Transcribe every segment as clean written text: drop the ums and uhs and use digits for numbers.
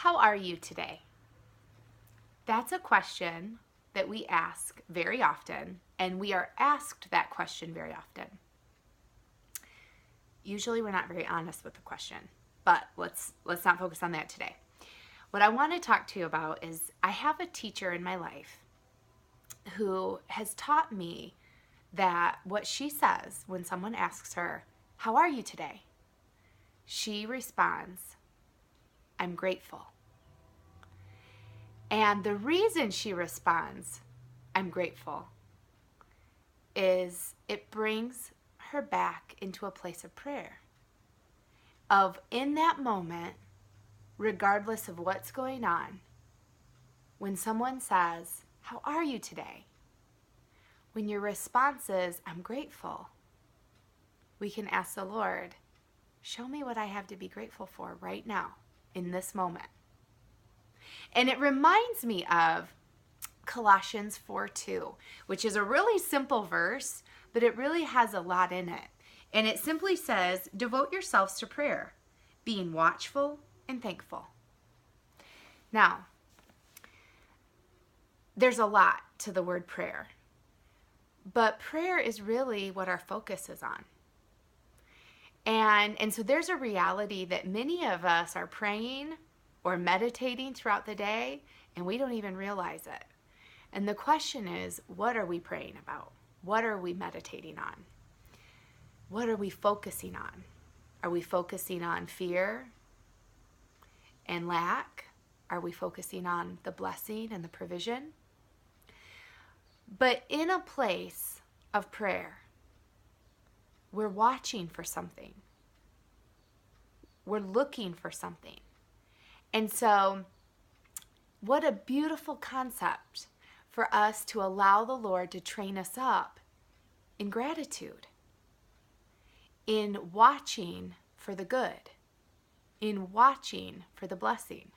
How are you today? That's a question that we ask very often, and we are asked that question very often. Usually we're not very honest with the question, but let's not focus on that today. What I want to talk to you about is I have a teacher in my life who has taught me that what she says when someone asks her, "How are you today?" she responds, "I'm grateful." And the reason she responds, "I'm grateful," is it brings her back into a place of prayer. Of in that moment, regardless of what's going on, when someone says, "How are you today?" when your response is, "I'm grateful," we can ask the Lord, show me what I have to be grateful for right now in this moment. And it reminds me of Colossians 4:2, which is a really simple verse, but it really has a lot in it. And it simply says, devote yourselves to prayer, being watchful and thankful. Now, there's a lot to the word prayer, but prayer is really what our focus is on. And so there's a reality that many of us are praying or meditating throughout the day, and we don't even realize it. And the question is, what are we praying about? What are we meditating on? What are we focusing on? Are we focusing on fear and lack? Are we focusing on the blessing and the provision? But in a place of prayer, we're watching for something. We're looking for something. And so, what a beautiful concept for us to allow the Lord to train us up in gratitude, in watching for the good, in watching for the blessing.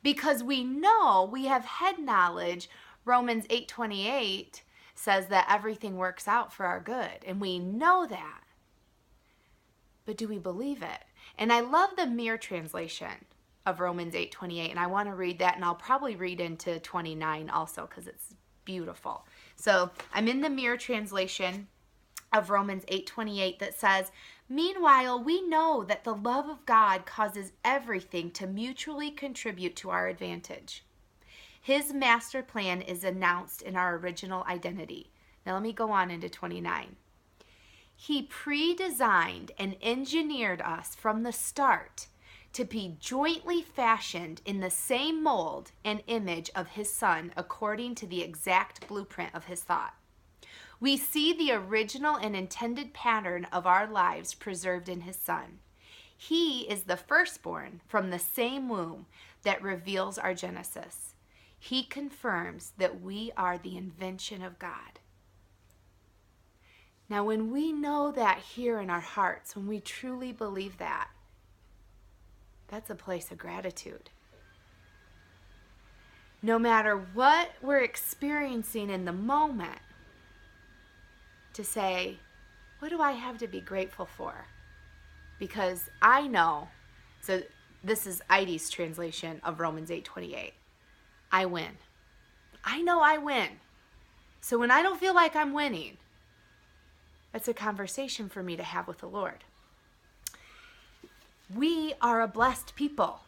Because we know, we have head knowledge, Romans 8:28 says that everything works out for our good, and we know that. But do we believe it? And I love the Mere translation of Romans 8:28, and I want to read that, and I'll probably read into 29 also because it's beautiful. So I'm in the Mere translation of Romans 8:28 that says, "Meanwhile, we know that the love of God causes everything to mutually contribute to our advantage. His master plan is announced in our original identity." Now let me go on into 29. "He pre-designed and engineered us from the start to be jointly fashioned in the same mold and image of his Son according to the exact blueprint of his thought. We see the original and intended pattern of our lives preserved in his Son. He is the firstborn from the same womb that reveals our genesis. He confirms that we are the invention of God." Now, when we know that here in our hearts, when we truly believe that, that's a place of gratitude. No matter what we're experiencing in the moment, to say, what do I have to be grateful for? Because I know, so this is Ides translation of Romans 8:28. I win. I know I win. So when I don't feel like I'm winning, that's a conversation for me to have with the Lord. We are a blessed people.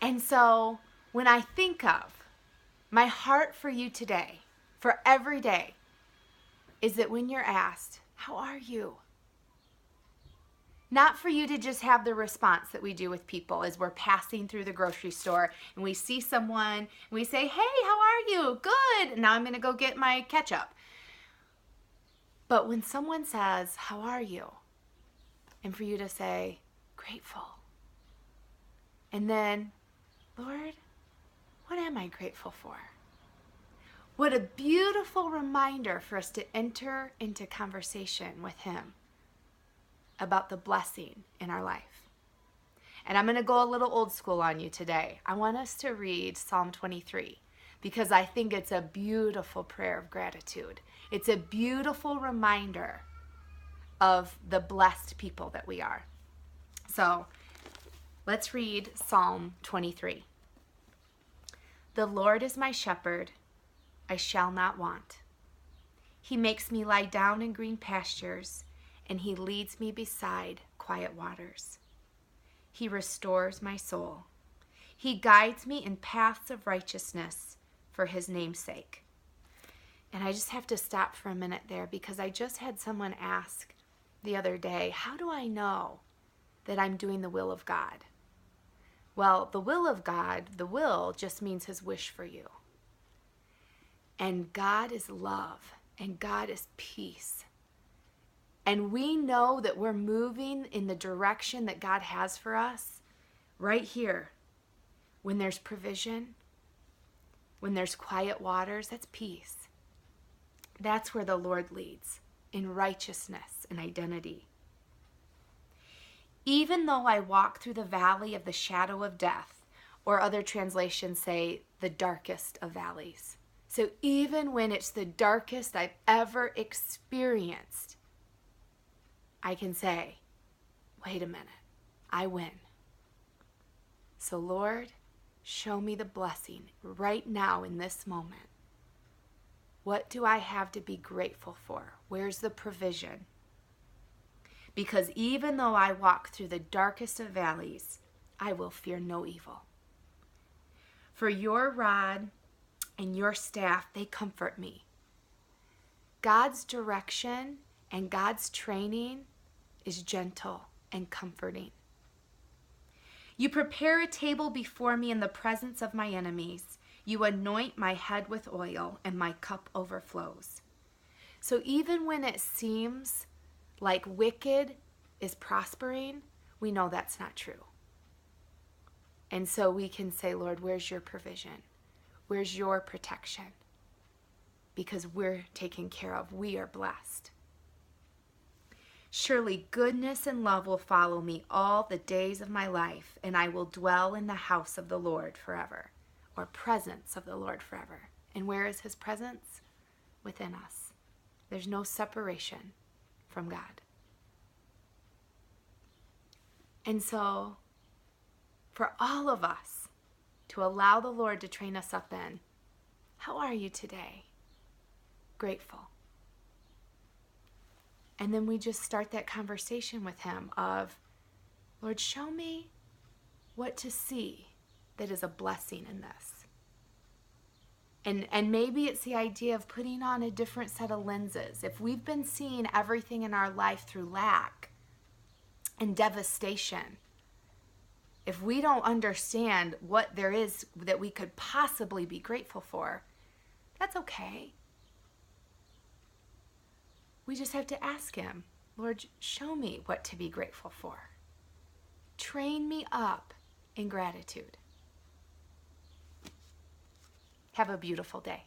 And so when I think of my heart for you today, for every day, is that when you're asked, "How are you?" Not for you to just have the response that we do with people as we're passing through the grocery store and we see someone and we say, "Hey, how are you?" "Good. Now I'm going to go get my ketchup." But when someone says, "How are you?" and for you to say, "Grateful." And then, "Lord, what am I grateful for?" What a beautiful reminder for us to enter into conversation with him about the blessing in our life. And I'm going to go a little old school on you today. I want us to read Psalm 23 because I think it's a beautiful prayer of gratitude. It's a beautiful reminder of the blessed people that we are. So Let's read Psalm 23. The Lord is my shepherd, I shall not want. He makes me lie down in green pastures, and he leads me beside quiet waters. He restores my soul. He guides me in paths of righteousness for his name's sake. And I just have to stop for a minute there because I just had someone ask the other day, how do I know that I'm doing the will of God? Well, the will of God, the will just means his wish for you. And God is love, and God is peace. And we know that we're moving in the direction that God has for us right here. When there's provision, when there's quiet waters, that's peace. That's where the Lord leads, in righteousness and identity. Even though I walk through the valley of the shadow of death, or other translations say the darkest of valleys. So even when it's the darkest I've ever experienced, I can say, wait a minute, I win. So Lord, show me the blessing right now in this moment. What do I have to be grateful for? Where's the provision? Because even though I walk through the darkest of valleys, I will fear no evil. For your rod and your staff, they comfort me. God's direction and God's training is gentle and comforting. You prepare a table before me in the presence of my enemies. You anoint my head with oil, and my cup overflows. So even when it seems like wicked is prospering, we know that's not true. And so we can say, Lord, where's your provision? Where's your protection? Because we're taken care of. We are blessed. Surely goodness and love will follow me all the days of my life, and I will dwell in the house of the Lord forever, or presence of the Lord forever. And where is his presence? Within us. There's no separation from God. And so, for all of us to allow the Lord to train us up in, how are you today? Grateful. And then we just start that conversation with him of, Lord, show me what to see that is a blessing in this. And maybe it's the idea of putting on a different set of lenses. If we've been seeing everything in our life through lack and devastation, if we don't understand what there is that we could possibly be grateful for, that's okay. We just have to ask him, Lord, show me what to be grateful for. Train me up in gratitude. Have a beautiful day.